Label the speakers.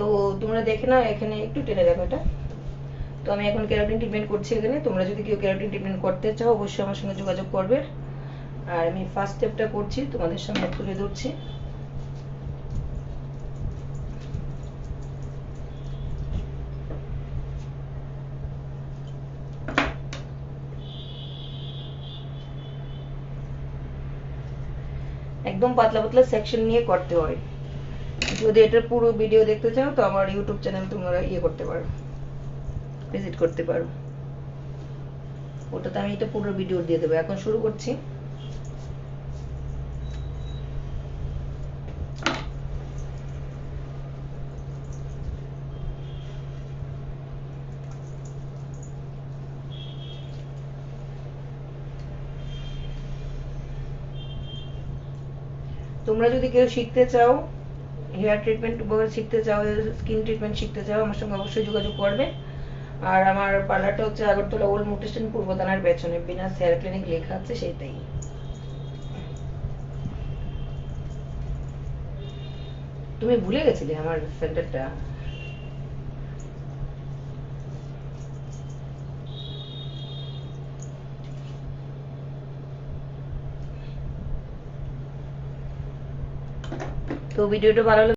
Speaker 1: তো তোমরা দেখে নাও, এখানে একটু টেনে রাখো এটা। তো আমি এখন কেরাটিন ট্রিটমেন্ট করছি এখানে। তোমরা যদি কেউ কেরাটিন ট্রিটমেন্ট করতে চাও অবশ্যই আমার সঙ্গে যোগাযোগ করবে। আর আমি ফার্স্ট স্টেপটা করছি, তোমাদের সামনে তুলে ধরছি। একদম পাতলা পাতলা সেকশন নিয়ে করতে হয়। যদি এটার পুরো ভিডিও দেখতে চাও তো আমার ইউটিউব চ্যানেল তোমরা করতে পারো, ভিজিট করতে পারো। ওটাতে আমি এটা পুরো ভিডিও দিয়ে দেবো। এখন শুরু করছি। তোমরা যদি কেউ শিখতে চাও, হেয়ার ট্রিটমেন্ট শিখতে চাও, স্কিন ট্রিটমেন্ট শিখতে চাও, আমার সঙ্গে অবশ্যই যোগাযোগ করবে। আর আমার পার্লারটা হচ্ছে আগরতলা ওল্ড মোটর স্ট্যান্ড পূর্ব থানার পেছনে, বিনাস হেয়ার ক্লিনিক লেখা আছে সেইটাই। তুমি ভুলে গেছিলে আমার সেন্টারটা। তো ভিডিওটা ভালো